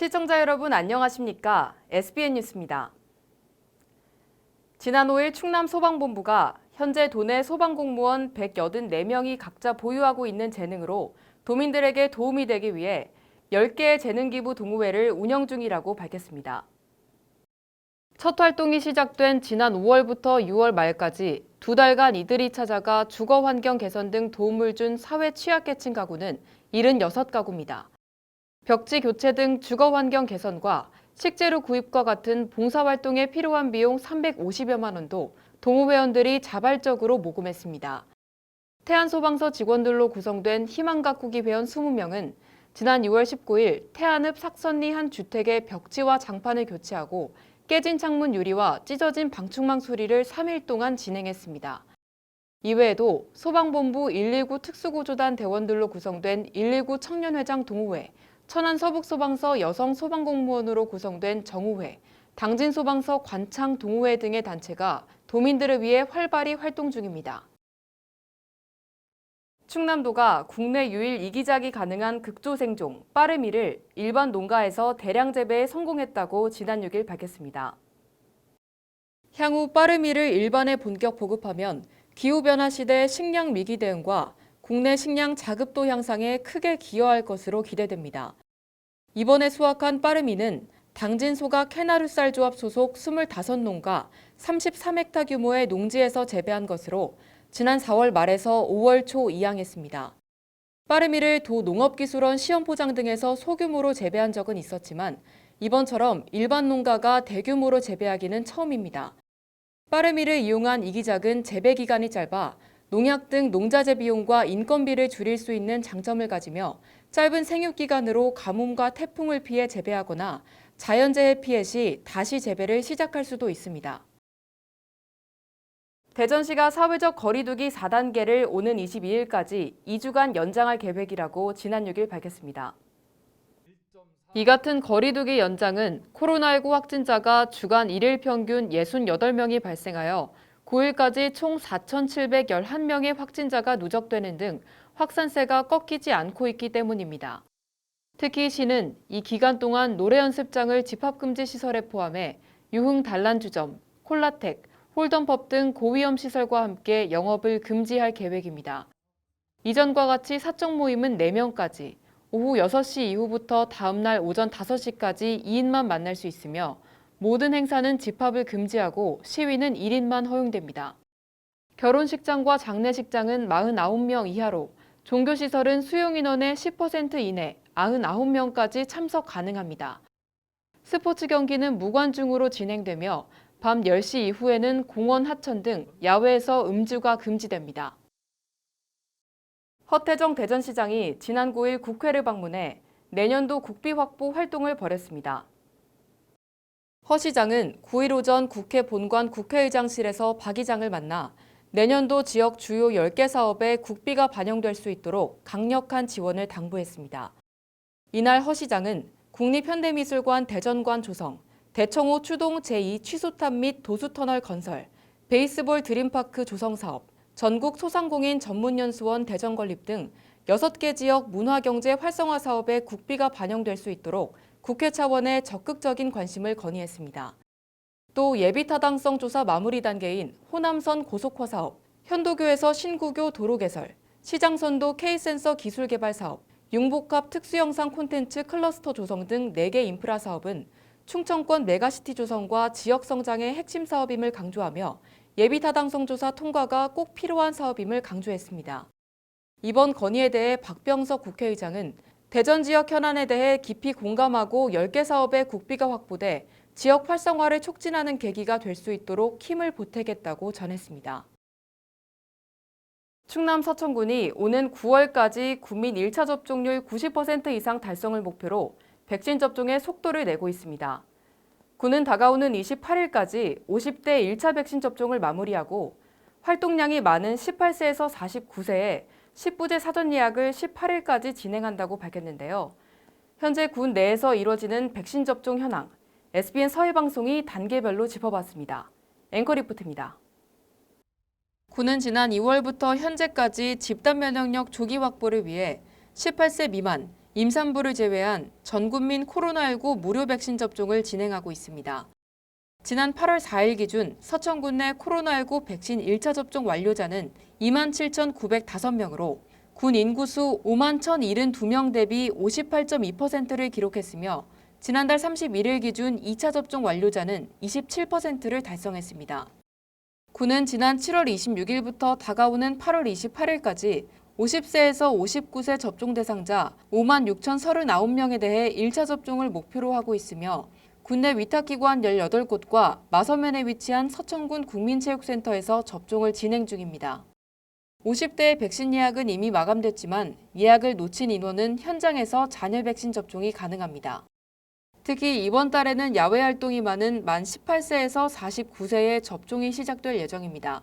시청자 여러분 안녕하십니까? SBN 뉴스입니다. 지난 5일 충남소방본부가 현재 도내 소방공무원 184명이 각자 보유하고 있는 재능으로 도민들에게 도움이 되기 위해 10개의 재능기부 동호회를 운영 중이라고 밝혔습니다. 첫 활동이 시작된 지난 5월부터 6월 말까지 2달간 이들이 찾아가 주거 환경 개선 등 도움을 준 사회 취약계층 가구는 76가구입니다. 벽지 교체 등 주거 환경 개선과 식재료 구입과 같은 봉사활동에 필요한 비용 350여만 원도 동호회원들이 자발적으로 모금했습니다. 태안소방서 직원들로 구성된 희망가꾸기 회원 20명은 지난 6월 19일 태안읍 삭선리 한 주택의 벽지와 장판을 교체하고 깨진 창문 유리와 찢어진 방충망 수리를 3일 동안 진행했습니다. 이외에도 소방본부 119 특수구조단 대원들로 구성된 119 청년회장 동호회, 천안서북소방서 여성소방공무원으로 구성된 정우회, 당진소방서 관창 동호회 등의 단체가 도민들을 위해 활발히 활동 중입니다. 충남도가 국내 유일 이기작이 가능한 극조생종 빠르미를 일반 농가에서 대량 재배에 성공했다고 지난 6일 밝혔습니다. 향후 빠르미를 일반에 본격 보급하면 기후변화 시대 식량 위기 대응과 국내 식량 자급도 향상에 크게 기여할 것으로 기대됩니다. 이번에 수확한 빠르미는 당진소가 캐나루쌀 조합 소속 25농가 33헥타 규모의 농지에서 재배한 것으로 지난 4월 말에서 5월 초 이양했습니다. 빠르미를 도 농업기술원 시험포장 등에서 소규모로 재배한 적은 있었지만 이번처럼 일반 농가가 대규모로 재배하기는 처음입니다. 빠르미를 이용한 이기작은 재배 기간이 짧아 농약 등 농자재 비용과 인건비를 줄일 수 있는 장점을 가지며 짧은 생육 기간으로 가뭄과 태풍을 피해 재배하거나 자연재해 피해 시 다시 재배를 시작할 수도 있습니다. 대전시가 사회적 거리두기 4단계를 오는 22일까지 2주간 연장할 계획이라고 지난 6일 밝혔습니다. 이 같은 거리두기 연장은 코로나19 확진자가 주간 1일 평균 68명이 발생하여 9일까지 총 4,711명의 확진자가 누적되는 등 확산세가 꺾이지 않고 있기 때문입니다. 특히 시는 이 기간 동안 노래 연습장을 집합금지 시설에 포함해 유흥 단란주점, 콜라텍, 홀덤펍 등 고위험 시설과 함께 영업을 금지할 계획입니다. 이전과 같이 사적 모임은 4명까지, 오후 6시 이후부터 다음날 오전 5시까지 2인만 만날 수 있으며 모든 행사는 집합을 금지하고 시위는 1인만 허용됩니다. 결혼식장과 장례식장은 49명 이하로, 종교시설은 수용인원의 10% 이내 99명까지 참석 가능합니다. 스포츠 경기는 무관중으로 진행되며 밤 10시 이후에는 공원 하천 등 야외에서 음주가 금지됩니다. 허태정 대전시장이 지난 9일 국회를 방문해 내년도 국비 확보 활동을 벌였습니다. 허 시장은 9일 오전 국회 본관 국회의장실에서 박 의장을 만나 내년도 지역 주요 10개 사업에 국비가 반영될 수 있도록 강력한 지원을 당부했습니다. 이날 허 시장은 국립현대미술관 대전관 조성, 대청호 추동 제2 취수탑 및 도수터널 건설, 베이스볼 드림파크 조성 사업, 전국 소상공인 전문연수원 대전 건립 등 6개 지역 문화경제 활성화 사업에 국비가 반영될 수 있도록 국회 차원의 적극적인 관심을 건의했습니다. 또 예비타당성 조사 마무리 단계인 호남선 고속화 사업, 현도교에서 신구교 도로 개설, 시장선도 K센서 기술 개발 사업, 융복합 특수영상 콘텐츠 클러스터 조성 등 4개 인프라 사업은 충청권 메가시티 조성과 지역 성장의 핵심 사업임을 강조하며 예비타당성 조사 통과가 꼭 필요한 사업임을 강조했습니다. 이번 건의에 대해 박병석 국회의장은 대전 지역 현안에 대해 깊이 공감하고 10개 사업의 국비가 확보돼 지역 활성화를 촉진하는 계기가 될 수 있도록 힘을 보태겠다고 전했습니다. 충남 서천군이 오는 9월까지 국민 1차 접종률 90% 이상 달성을 목표로 백신 접종의 속도를 내고 있습니다. 군은 다가오는 28일까지 50대 1차 백신 접종을 마무리하고 활동량이 많은 18세에서 49세에 10부제 사전 예약을 18일까지 진행한다고 밝혔는데요. 현재 군 내에서 이뤄지는 백신 접종 현황, SBN 서해방송이 단계별로 짚어봤습니다. 앵커 리포트입니다. 군은 지난 2월부터 현재까지 집단 면역력 조기 확보를 위해 18세 미만, 임산부를 제외한 전 국민 코로나19 무료 백신 접종을 진행하고 있습니다. 지난 8월 4일 기준 서천군 내 코로나19 백신 1차 접종 완료자는 27,905명으로 군 인구수 51,072명 대비 58.2%를 기록했으며 지난달 31일 기준 2차 접종 완료자는 27%를 달성했습니다. 군은 지난 7월 26일부터 다가오는 8월 28일까지 50세에서 59세 접종 대상자 56,039명에 대해 1차 접종을 목표로 하고 있으며 군내 위탁기관 18곳과 마서면에 위치한 서천군 국민체육센터에서 접종을 진행 중입니다. 50대의 백신 예약은 이미 마감됐지만 예약을 놓친 인원은 현장에서 잔여 백신 접종이 가능합니다. 특히 이번 달에는 야외 활동이 많은 만 18세에서 49세에 접종이 시작될 예정입니다.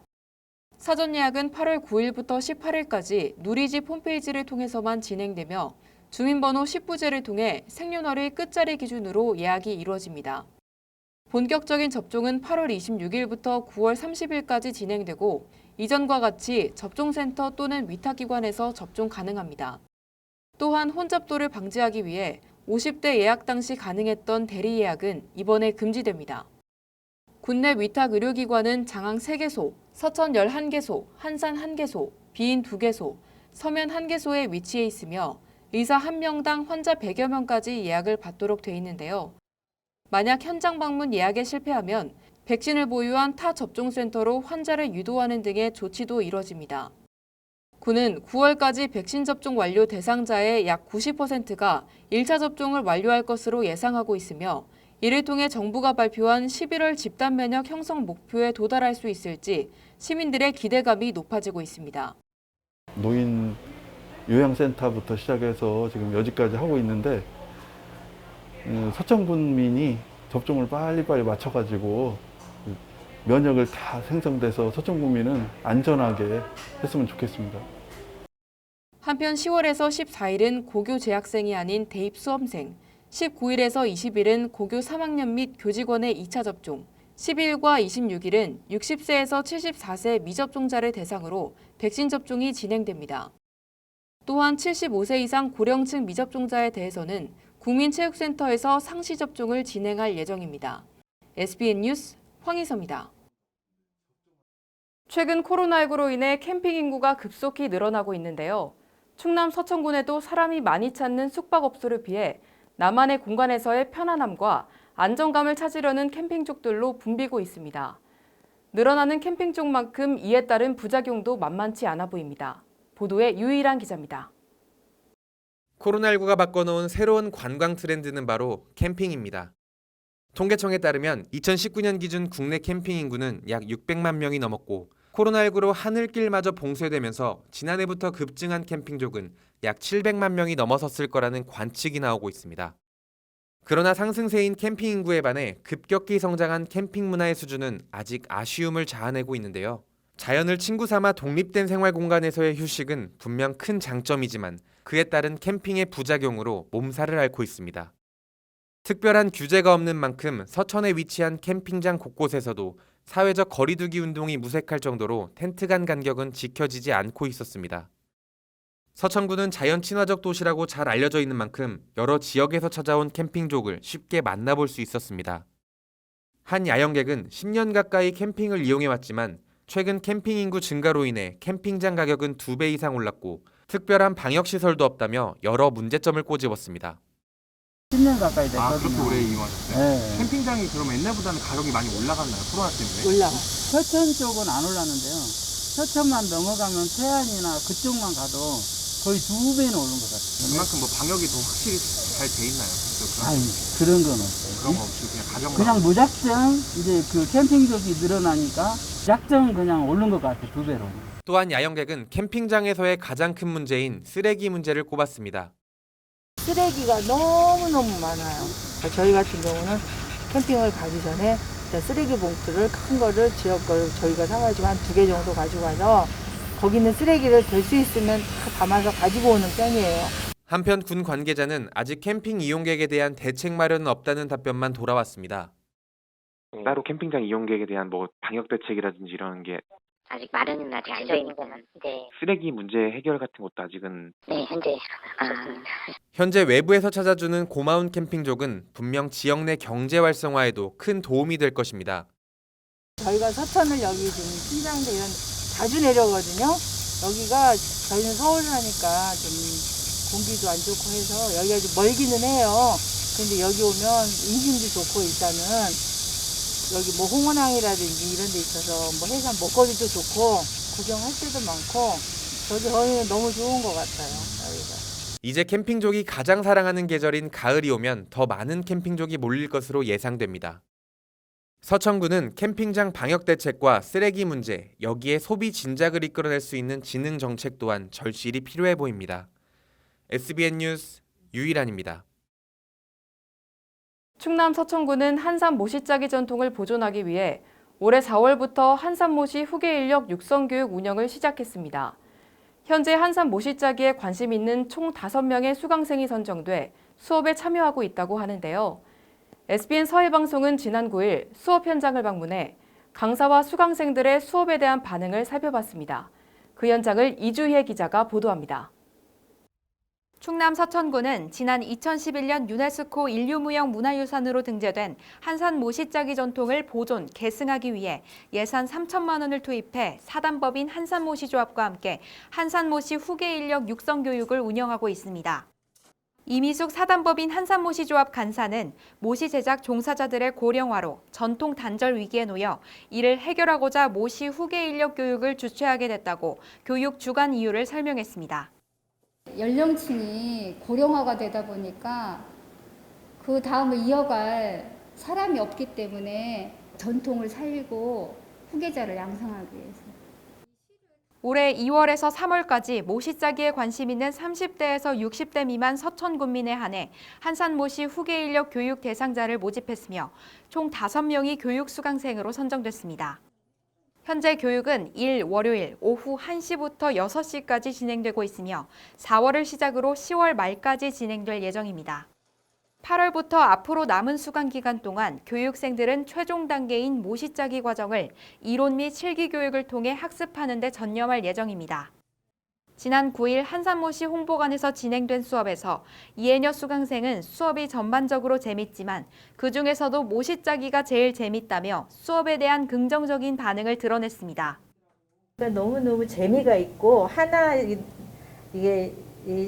사전 예약은 8월 9일부터 18일까지 누리집 홈페이지를 통해서만 진행되며 주민번호 10부제를 통해 생년월일 끝자리 기준으로 예약이 이루어집니다. 본격적인 접종은 8월 26일부터 9월 30일까지 진행되고 이전과 같이 접종센터 또는 위탁기관에서 접종 가능합니다. 또한 혼잡도를 방지하기 위해 50대 예약 당시 가능했던 대리 예약은 이번에 금지됩니다. 군내 위탁 의료기관은 장항 3개소, 서천 11개소, 한산 1개소, 비인 2개소, 서면 1개소에 위치해 있으며 의사 1명당 환자 100여 명까지 예약을 받도록 돼 있는데요. 만약 현장 방문 예약에 실패하면 백신을 보유한 타 접종센터로 환자를 유도하는 등의 조치도 이뤄집니다. 군은 9월까지 백신 접종 완료 대상자의 약 90%가 1차 접종을 완료할 것으로 예상하고 있으며 이를 통해 정부가 발표한 11월 집단 면역 형성 목표에 도달할 수 있을지 시민들의 기대감이 높아지고 있습니다. 노인 요양센터부터 시작해서 지금 여기까지 하고 있는데 서천군민이 접종을 빨리빨리 맞춰가지고 면역을 다 생성돼서 서천군민은 안전하게 했으면 좋겠습니다. 한편 10월에서 14일은 고교 재학생이 아닌 대입 수험생, 19일에서 20일은 고교 3학년 및 교직원의 2차 접종, 12일과 26일은 60세에서 74세 미접종자를 대상으로 백신 접종이 진행됩니다. 또한 75세 이상 고령층 미접종자에 대해서는 국민체육센터에서 상시 접종을 진행할 예정입니다. SBN 뉴스 황희서입니다. 최근 코로나19로 인해 캠핑 인구가 급속히 늘어나고 있는데요. 충남 서천군에도 사람이 많이 찾는 숙박업소를 피해 나만의 공간에서의 편안함과 안정감을 찾으려는 캠핑족들로 붐비고 있습니다. 늘어나는 캠핑족만큼 이에 따른 부작용도 만만치 않아 보입니다. 보도에 유일한 기자입니다. 코로나19가 바꿔놓은 새로운 관광 트렌드는 바로 캠핑입니다. 통계청에 따르면 2019년 기준 국내 캠핑 인구는 약 600만 명이 넘었고 코로나19로 하늘길마저 봉쇄되면서 지난해부터 급증한 캠핑족은 약 700만 명이 넘어섰을 거라는 관측이 나오고 있습니다. 그러나 상승세인 캠핑 인구에 반해 급격히 성장한 캠핑 문화의 수준은 아직 아쉬움을 자아내고 있는데요. 자연을 친구 삼아 독립된 생활 공간에서의 휴식은 분명 큰 장점이지만 그에 따른 캠핑의 부작용으로 몸살을 앓고 있습니다. 특별한 규제가 없는 만큼 서천에 위치한 캠핑장 곳곳에서도 사회적 거리두기 운동이 무색할 정도로 텐트 간 간격은 지켜지지 않고 있었습니다. 서천군은 자연 친화적 도시라고 잘 알려져 있는 만큼 여러 지역에서 찾아온 캠핑족을 쉽게 만나볼 수 있었습니다. 한 야영객은 10년 가까이 캠핑을 이용해왔지만 최근 캠핑 인구 증가로 인해 캠핑장 가격은 2배 이상 올랐고 특별한 방역시설도 없다며 여러 문제점을 꼬집었습니다. 10년 가까이 됐거든요. 아, 그렇게 오래 이용하셨어요? 네. 캠핑장이 그럼 옛날보다는 가격이 많이 올라갔나요? 코로나 때문에? 올라가. 서천 쪽은 안 올랐는데요. 서천만 넘어가면 태안이나 그쪽만 가도 거의 2배는 오른 것 같아요. 그만큼 뭐 방역이 더 확실히 잘 돼 있나요? 아니, 그런 건 없어요. 그런 거 없이 그냥 가정만. 그냥 무작정 이제 그 캠핑족이 늘어나니까 무작정 그냥 오른 것 같아요. 2배로. 또한 야영객은 캠핑장에서의 가장 큰 문제인 쓰레기 문제를 꼽았습니다. 쓰레기가 너무너무 많아요. 저희 같은 경우는 캠핑을 가기 전에 쓰레기 봉투를 큰 거를 지역 걸 저희가 사가지고 한 2개 정도 가지고 가서 거기 있는 쓰레기를 될 수 있으면 다 담아서 가지고 오는 편이에요. 한편 군 관계자는 아직 캠핑 이용객에 대한 대책 마련은 없다는 답변만 돌아왔습니다. 따로 캠핑장 이용객에 대한 뭐 방역 대책이라든지 이런 게 아직 마련은 아직 안 돼 있는 거는. 네, 쓰레기 문제 해결 같은 것도 아직은 네 현재 그렇습니다. 현재 외부에서 찾아주는 고마운 캠핑족은 분명 지역 내 경제 활성화에도 큰 도움이 될 것입니다. 저희가 서천을 여기 지금 신장대 이런 자주 내려오거든요. 여기가 저희는 서울 사니까 좀 공기도 안 좋고 해서 여기가 좀 멀기는 해요. 근데 여기 오면 인심도 좋고 일단은 여기 뭐 홍원항이라든지 이런 데 있어서 뭐 해산 먹거리도 좋고 구경할 데도 많고 저희는 너무 좋은 것 같아요. 여기가. 이제 캠핑족이 가장 사랑하는 계절인 가을이 오면 더 많은 캠핑족이 몰릴 것으로 예상됩니다. 서천구는 캠핑장 방역 대책과 쓰레기 문제, 여기에 소비 진작을 이끌어낼 수 있는 지능 정책 또한 절실히 필요해 보입니다. SBN 뉴스 유일한입니다. 충남 서천구는 한산 모시짜기 전통을 보존하기 위해 올해 4월부터 한산 모시 후계 인력 육성 교육 운영을 시작했습니다. 현재 한산 모시짜기에 관심 있는 총 5명의 수강생이 선정돼 수업에 참여하고 있다고 하는데요. SBN 서해방송은 지난 9일 수업 현장을 방문해 강사와 수강생들의 수업에 대한 반응을 살펴봤습니다. 그 현장을 이주혜 기자가 보도합니다. 충남 서천구는 지난 2011년 유네스코 인류무형 문화유산으로 등재된 한산 모시짜기 전통을 보존, 계승하기 위해 예산 3천만 원을 투입해 사단법인 한산모시조합과 함께 한산모시 후계 인력 육성 교육을 운영하고 있습니다. 이미숙 사단법인 한산모시조합 간사는 모시 제작 종사자들의 고령화로 전통 단절 위기에 놓여 이를 해결하고자 모시 후계 인력 교육을 주최하게 됐다고 교육 주관 이유를 설명했습니다. 연령층이 고령화가 되다 보니까 그 다음을 이어갈 사람이 없기 때문에 전통을 살리고 후계자를 양성하기 위해서. 올해 2월에서 3월까지 모시짜기에 관심 있는 30대에서 60대 미만 서천군민에 한해 한산모시 후계 인력 교육 대상자를 모집했으며 총 5명이 교육 수강생으로 선정됐습니다. 현재 교육은 일 월요일 오후 1시부터 6시까지 진행되고 있으며 4월을 시작으로 10월 말까지 진행될 예정입니다. 8월부터 앞으로 남은 수강 기간 동안 교육생들은 최종 단계인 모시짜기 과정을 이론 및 실기 교육을 통해 학습하는 데 전념할 예정입니다. 지난 9일 한산모시 홍보관에서 진행된 수업에서 이해녀 수강생은 수업이 전반적으로 재밌지만 그중에서도 모시짜기가 제일 재밌다며 수업에 대한 긍정적인 반응을 드러냈습니다. 너무너무 재미가 있고 이게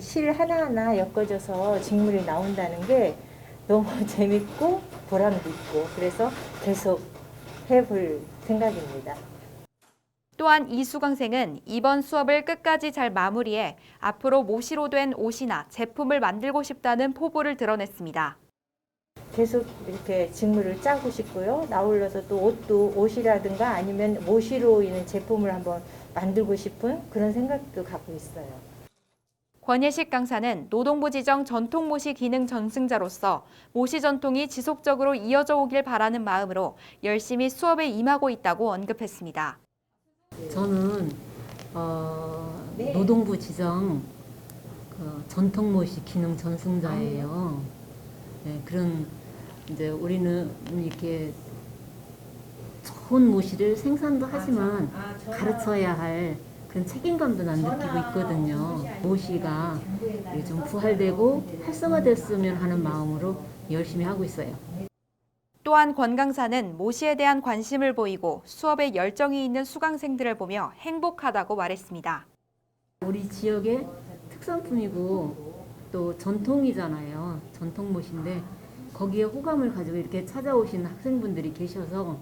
실 하나하나 엮어져서 직물이 나온다는 게 너무 재밌고 보람도 있고 그래서 계속 해볼 생각입니다. 또한 이 수강생은 이번 수업을 끝까지 잘 마무리해 앞으로 모시로 된 옷이나 제품을 만들고 싶다는 포부를 드러냈습니다. 계속 이렇게 직물을 짜고 싶고요. 아울러서 또 옷이라든가 아니면 모시로 있는 제품을 한번 만들고 싶은 그런 생각도 갖고 있어요. 권예식 강사는 노동부 지정 전통모시 기능 전승자로서 모시 전통이 지속적으로 이어져 오길 바라는 마음으로 열심히 수업에 임하고 있다고 언급했습니다. 저는 노동부 지정 전통모시 기능 전승자예요. 네, 그런 이제 우리는 이렇게 좋은 모시를 생산도 하지만 가르쳐야 할 그런 책임감도 난 느끼고 있거든요. 모시가 좀 부활되고 활성화됐으면 하는 마음으로 열심히 하고 있어요. 또한 권 강사는 모시에 대한 관심을 보이고 수업에 열정이 있는 수강생들을 보며 행복하다고 말했습니다. 우리 지역의 특산품이고 또 전통이잖아요. 전통 모시인데 거기에 호감을 가지고 이렇게 찾아오신 학생분들이 계셔서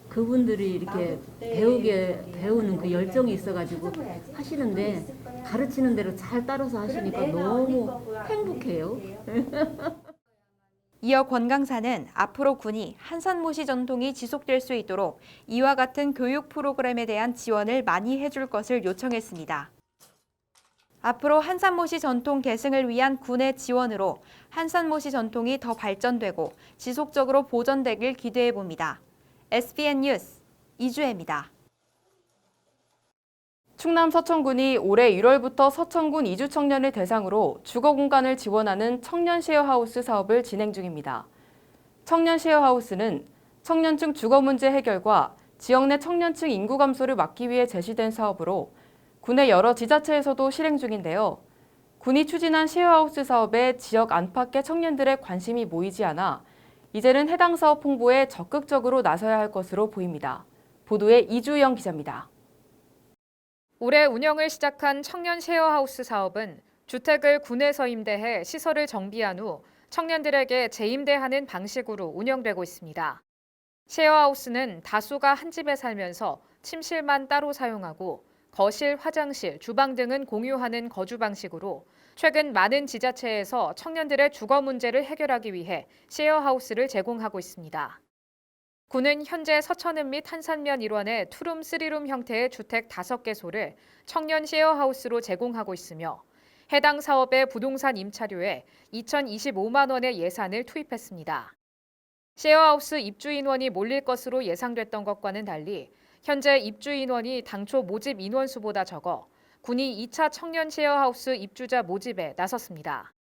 그분들이 이렇게 배우는 그 열정이 있어가지고 하시는데 가르치는 대로 잘 따라서 하시니까 너무 행복해요. 이어 권 강사는 앞으로 군이 한산모시 전통이 지속될 수 있도록 이와 같은 교육 프로그램에 대한 지원을 많이 해줄 것을 요청했습니다. 앞으로 한산모시 전통 계승을 위한 군의 지원으로 한산모시 전통이 더 발전되고 지속적으로 보존되길 기대해 봅니다. SBN 뉴스 이주혜입니다. 충남 서천군이 올해 1월부터 서천군 이주 청년을 대상으로 주거 공간을 지원하는 청년 쉐어하우스 사업을 진행 중입니다. 청년 쉐어하우스는 청년층 주거 문제 해결과 지역 내 청년층 인구 감소를 막기 위해 제시된 사업으로 군의 여러 지자체에서도 실행 중인데요. 군이 추진한 쉐어하우스 사업에 지역 안팎의 청년들의 관심이 모이지 않아 이제는 해당 사업 홍보에 적극적으로 나서야 할 것으로 보입니다. 보도에 이주영 기자입니다. 올해 운영을 시작한 청년 쉐어하우스 사업은 주택을 군에서 임대해 시설을 정비한 후 청년들에게 재임대하는 방식으로 운영되고 있습니다. 쉐어하우스는 다수가 한 집에 살면서 침실만 따로 사용하고 거실, 화장실, 주방 등은 공유하는 거주 방식으로 최근 많은 지자체에서 청년들의 주거 문제를 해결하기 위해 쉐어하우스를 제공하고 있습니다. 군은 현재 서천읍 및 한산면 일원의 투룸, 쓰리룸 형태의 주택 5개소를 청년 쉐어하우스로 제공하고 있으며 해당 사업의 부동산 임차료에 2,025만 원의 예산을 투입했습니다. 쉐어하우스 입주 인원이 몰릴 것으로 예상됐던 것과는 달리 현재 입주 인원이 당초 모집 인원수보다 적어 군이 2차 청년 쉐어하우스 입주자 모집에 나섰습니다.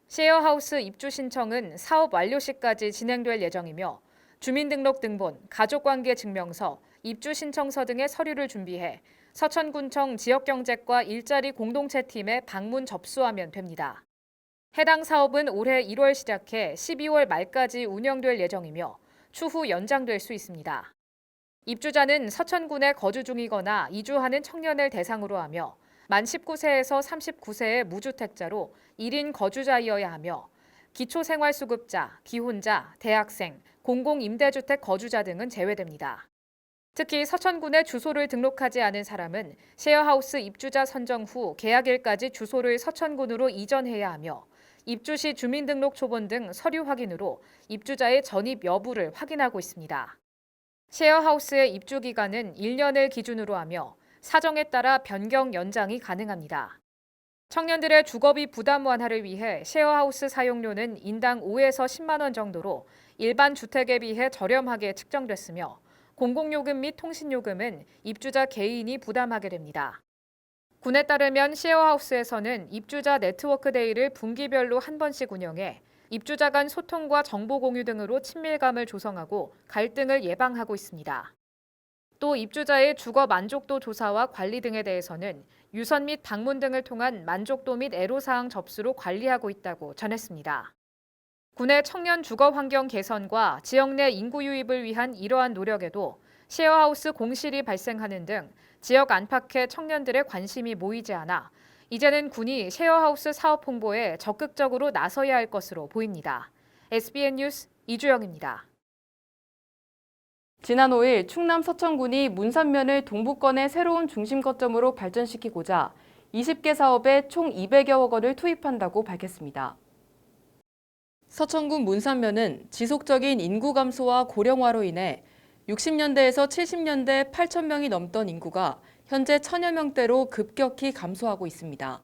쉐어하우스 입주 신청은 사업 완료 시까지 진행될 예정이며 주민등록등본, 가족관계 증명서, 입주 신청서 등의 서류를 준비해 서천군청 지역경제과 일자리 공동체팀에 방문 접수하면 됩니다. 해당 사업은 올해 1월 시작해 12월 말까지 운영될 예정이며 추후 연장될 수 있습니다. 입주자는 서천군에 거주 중이거나 이주하는 청년을 대상으로 하며 만 19세에서 39세의 무주택자로 1인 거주자이어야 하며 기초생활수급자, 기혼자, 대학생, 공공임대주택 거주자 등은 제외됩니다. 특히 서천군에 주소를 등록하지 않은 사람은 쉐어하우스 입주자 선정 후 계약일까지 주소를 서천군으로 이전해야 하며 입주 시 주민등록 초본 등 서류 확인으로 입주자의 전입 여부를 확인하고 있습니다. 쉐어하우스의 입주 기간은 1년을 기준으로 하며 사정에 따라 변경 연장이 가능합니다. 청년들의 주거비 부담 완화를 위해 쉐어하우스 사용료는 인당 5에서 10만 원 정도로 일반 주택에 비해 저렴하게 측정됐으며 공공요금 및 통신요금은 입주자 개인이 부담하게 됩니다. 군에 따르면 쉐어하우스에서는 입주자 네트워크 데이를 분기별로 한 번씩 운영해 입주자 간 소통과 정보 공유 등으로 친밀감을 조성하고 갈등을 예방하고 있습니다. 또 입주자의 주거 만족도 조사와 관리 등에 대해서는 유선 및 방문 등을 통한 만족도 및 애로사항 접수로 관리하고 있다고 전했습니다. 군의 청년 주거 환경 개선과 지역 내 인구 유입을 위한 이러한 노력에도 쉐어하우스 공실이 발생하는 등 지역 안팎의 청년들의 관심이 모이지 않아 이제는 군이 쉐어하우스 사업 홍보에 적극적으로 나서야 할 것으로 보입니다. SBN 뉴스 이주영입니다. 지난 5일 충남 서천군이 문산면을 동부권의 새로운 중심 거점으로 발전시키고자 20개 사업에 총 200여억 원을 투입한다고 밝혔습니다. 서천군 문산면은 지속적인 인구 감소와 고령화로 인해 60년대에서 70년대 8천 명이 넘던 인구가 현재 1,000여 명대로 급격히 감소하고 있습니다.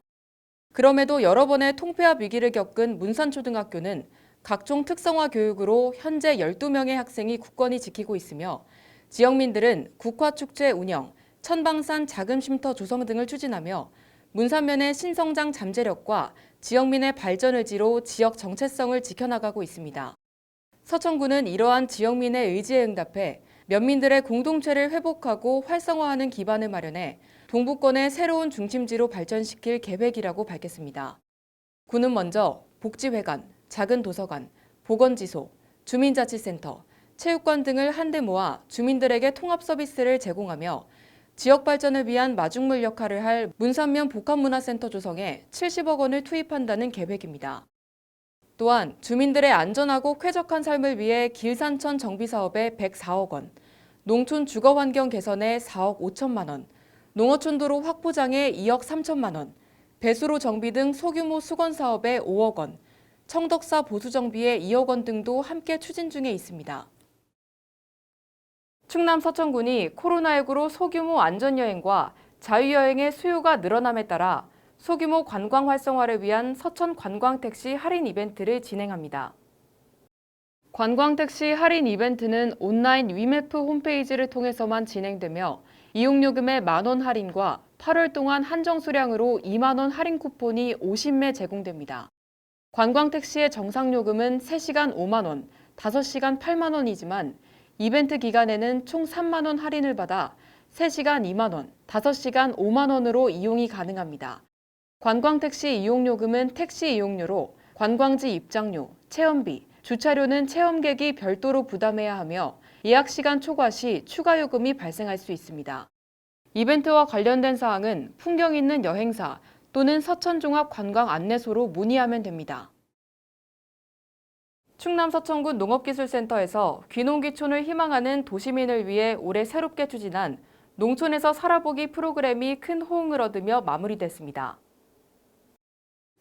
그럼에도 여러 번의 통폐합 위기를 겪은 문산초등학교는 각종 특성화 교육으로 현재 12명의 학생이 굳건히 지키고 있으며 지역민들은 국화축제 운영, 천방산 자금 쉼터 조성 등을 추진하며 문산면의 신성장 잠재력과 지역민의 발전 의지로 지역 정체성을 지켜나가고 있습니다. 서천군은 이러한 지역민의 의지에 응답해 면민들의 공동체를 회복하고 활성화하는 기반을 마련해 동부권의 새로운 중심지로 발전시킬 계획이라고 밝혔습니다. 군은 먼저 복지회관, 작은 도서관, 보건지소, 주민자치센터, 체육관 등을 한데 모아 주민들에게 통합 서비스를 제공하며 지역 발전을 위한 마중물 역할을 할 문산면 복합문화센터 조성에 70억 원을 투입한다는 계획입니다. 또한 주민들의 안전하고 쾌적한 삶을 위해 길산천 정비 사업에 104억 원, 농촌 주거 환경 개선에 4억 5천만 원, 농어촌 도로 확보장에 2억 3천만 원, 배수로 정비 등 소규모 수건 사업에 5억 원, 청덕사 보수 정비에 2억 원 등도 함께 추진 중에 있습니다. 충남 서천군이 코로나19로 소규모 안전여행과 자유여행의 수요가 늘어남에 따라 소규모 관광 활성화를 위한 서천 관광택시 할인 이벤트를 진행합니다. 관광택시 할인 이벤트는 온라인 위메프 홈페이지를 통해서만 진행되며 이용요금의 만원 할인과 8월 동안 한정 수량으로 2만 원 할인 쿠폰이 50매 제공됩니다. 관광택시의 정상 요금은 3시간 5만 원, 5시간 8만 원이지만 이벤트 기간에는 총 3만 원 할인을 받아 3시간 2만 원, 5시간 5만 원으로 이용이 가능합니다. 관광택시 이용요금은 택시 이용료로 관광지 입장료, 체험비, 주차료는 체험객이 별도로 부담해야 하며 예약 시간 초과 시 추가 요금이 발생할 수 있습니다. 이벤트와 관련된 사항은 풍경 있는 여행사 또는 서천종합관광안내소로 문의하면 됩니다. 충남 서천군 농업기술센터에서 귀농귀촌을 희망하는 도시민을 위해 올해 새롭게 추진한 농촌에서 살아보기 프로그램이 큰 호응을 얻으며 마무리됐습니다.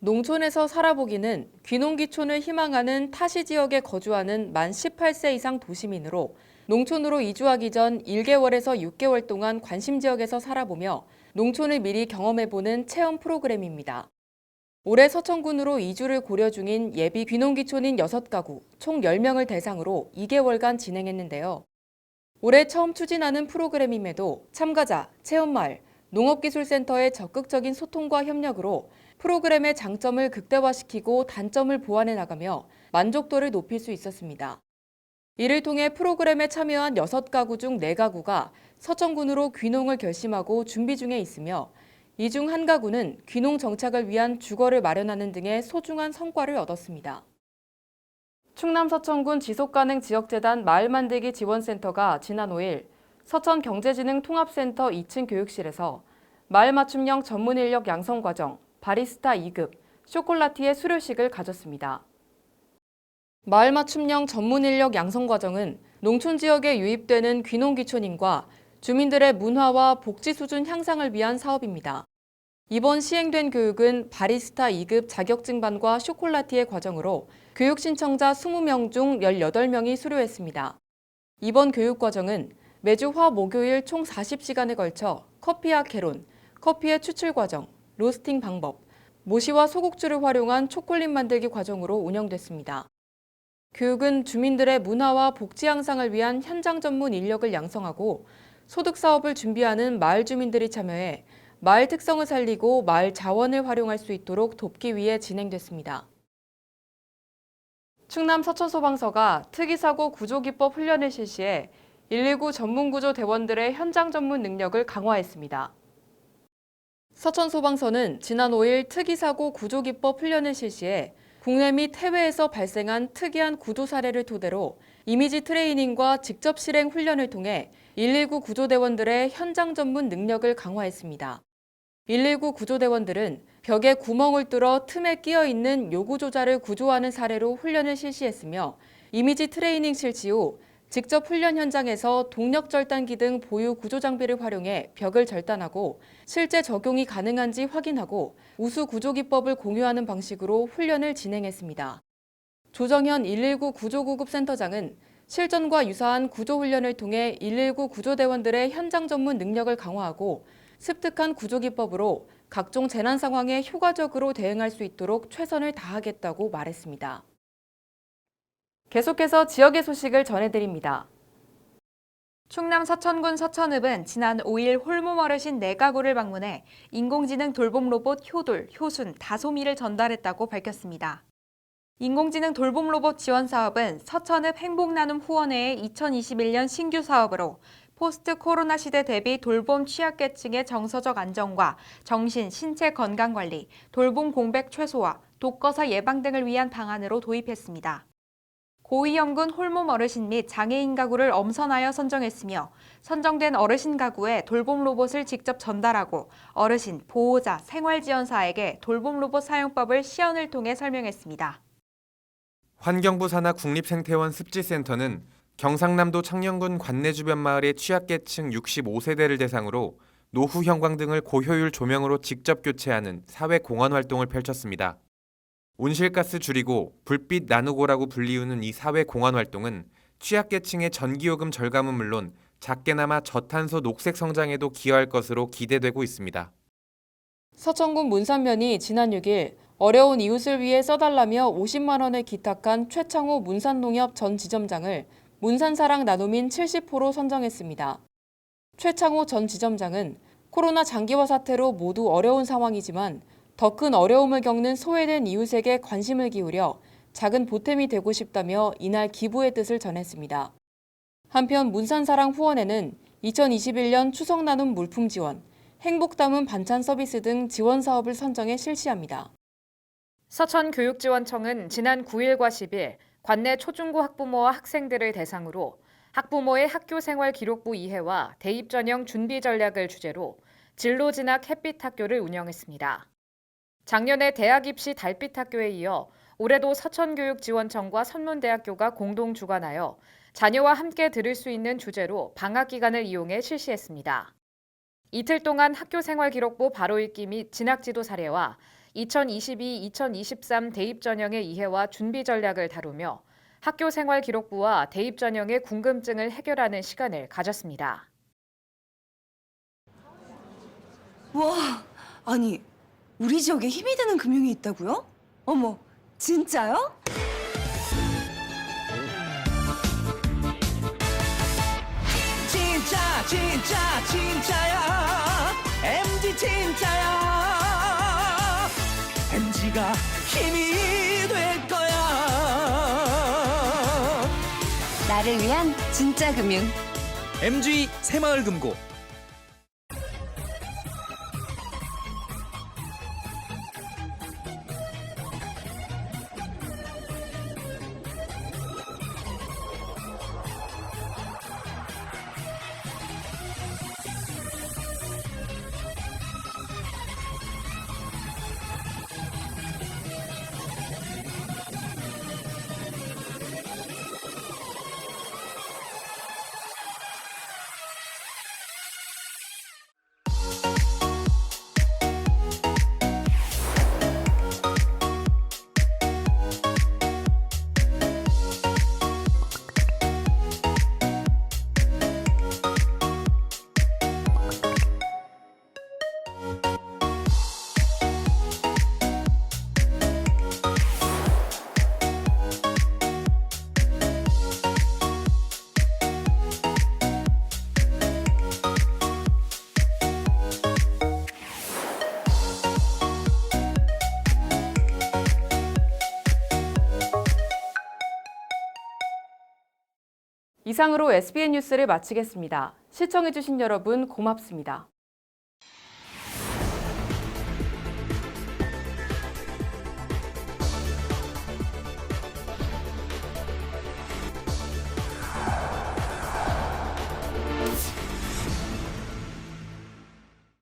농촌에서 살아보기는 귀농귀촌을 희망하는 타시 지역에 거주하는 만 18세 이상 도시민으로 농촌으로 이주하기 전 1개월에서 6개월 동안 관심 지역에서 살아보며 농촌을 미리 경험해보는 체험 프로그램입니다. 올해 서천군으로 이주를 고려 중인 예비 귀농귀촌인 6가구, 총 10명을 대상으로 2개월간 진행했는데요. 올해 처음 추진하는 프로그램임에도 참가자, 체험마을, 농업기술센터의 적극적인 소통과 협력으로 프로그램의 장점을 극대화시키고 단점을 보완해 나가며 만족도를 높일 수 있었습니다. 이를 통해 프로그램에 참여한 6가구 중 4가구가 서천군으로 귀농을 결심하고 준비 중에 있으며 이 중 1가구는 귀농 정착을 위한 주거를 마련하는 등의 소중한 성과를 얻었습니다. 충남 서천군 지속가능지역재단 마을만들기 지원센터가 지난 5일 서천경제진흥통합센터 2층 교육실에서 마을맞춤형 전문인력 양성과정 바리스타 2급 쇼콜라티의 수료식을 가졌습니다. 마을맞춤형 전문인력 양성과정은 농촌 지역에 유입되는 귀농귀촌인과 주민들의 문화와 복지 수준 향상을 위한 사업입니다. 이번 시행된 교육은 바리스타 2급 자격증반과 쇼콜라티의 과정으로 교육 신청자 20명 중 18명이 수료했습니다. 이번 교육 과정은 매주 화, 목요일 총 40시간에 걸쳐 커피와 개론, 커피의 추출 과정, 로스팅 방법, 모시와 소곡주를 활용한 초콜릿 만들기 과정으로 운영됐습니다. 교육은 주민들의 문화와 복지 향상을 위한 현장 전문 인력을 양성하고 소득 사업을 준비하는 마을 주민들이 참여해 마을 특성을 살리고 마을 자원을 활용할 수 있도록 돕기 위해 진행됐습니다. 충남 서천소방서가 특이사고 구조기법 훈련을 실시해 119 전문구조대원들의 현장 전문 능력을 강화했습니다. 서천소방서는 지난 5일 특이사고 구조기법 훈련을 실시해 국내 및 해외에서 발생한 특이한 구조 사례를 토대로 이미지 트레이닝과 직접 실행 훈련을 통해 119 구조대원들의 현장 전문 능력을 강화했습니다. 119 구조대원들은 벽에 구멍을 뚫어 틈에 끼어 있는 요구조자를 구조하는 사례로 훈련을 실시했으며 이미지 트레이닝 실시 후 직접 훈련 현장에서 동력 절단기 등 보유 구조 장비를 활용해 벽을 절단하고 실제 적용이 가능한지 확인하고 우수 구조 기법을 공유하는 방식으로 훈련을 진행했습니다. 조정현 119 구조구급센터장은 실전과 유사한 구조 훈련을 통해 119 구조대원들의 현장 전문 능력을 강화하고 습득한 구조 기법으로 각종 재난 상황에 효과적으로 대응할 수 있도록 최선을 다하겠다고 말했습니다. 계속해서 지역의 소식을 전해드립니다. 충남 서천군 서천읍은 지난 5일 홀몸 어르신 4가구를 방문해 인공지능 돌봄 로봇 효돌, 효순, 다솜이를 전달했다고 밝혔습니다. 인공지능 돌봄 로봇 지원 사업은 서천읍 행복나눔 후원회의 2021년 신규 사업으로 포스트 코로나 시대 대비 돌봄 취약계층의 정서적 안정과 정신, 신체 건강관리, 돌봄 공백 최소화, 독거사 예방 등을 위한 방안으로 도입했습니다. 고위험군 홀몸 어르신 및 장애인 가구를 엄선하여 선정했으며 선정된 어르신 가구에 돌봄 로봇을 직접 전달하고 어르신, 보호자, 생활지원사에게 돌봄 로봇 사용법을 시연을 통해 설명했습니다. 환경부 산하 국립생태원 습지센터는 경상남도 청년군 관내 주변 마을의 취약계층 65세대를 대상으로 노후 형광 등을 고효율 조명으로 직접 교체하는 사회공헌 활동을 펼쳤습니다. 온실가스 줄이고 불빛 나누고라고 불리우는 이 사회공헌 활동은 취약계층의 전기요금 절감은 물론 작게나마 저탄소 녹색 성장에도 기여할 것으로 기대되고 있습니다. 서천군 문산면이 지난 6일 어려운 이웃을 위해 써달라며 50만 원을 기탁한 최창호 문산농협 전 지점장을 문산사랑 나눔인 70호로 선정했습니다. 최창호 전 지점장은 코로나 장기화 사태로 모두 어려운 상황이지만 더 큰 어려움을 겪는 소외된 이웃에게 관심을 기울여 작은 보탬이 되고 싶다며 이날 기부의 뜻을 전했습니다. 한편 문산사랑 후원에는 2021년 추석 나눔 물품 지원, 행복 담은 반찬 서비스 등 지원 사업을 선정해 실시합니다. 서천교육지원청은 지난 9일과 10일 관내 초중고 학부모와 학생들을 대상으로 학부모의 학교생활 기록부 이해와 대입 전형 준비 전략을 주제로 진로 진학 햇빛 학교를 운영했습니다. 작년에 대학 입시 달빛 학교에 이어 올해도 서천교육지원청과 선문대학교가 공동 주관하여 자녀와 함께 들을 수 있는 주제로 방학 기간을 이용해 실시했습니다. 이틀 동안 학교생활 기록부 바로 읽기 및 진학지도 사례와 2022-2023 대입 전형의 이해와 준비 전략을 다루며 학교생활 기록부와 대입 전형의 궁금증을 해결하는 시간을 가졌습니다. 와, 아니 우리 지역에 힘이 되는 금융이 있다고요? 어머, 진짜요? 진짜야 MG 진짜야 MG가 힘이 될 거야. 나를 위한 진짜 금융 MG 새마을금고. 이상으로 SBN 뉴스를 마치겠습니다. 시청해주신 여러분 고맙습니다.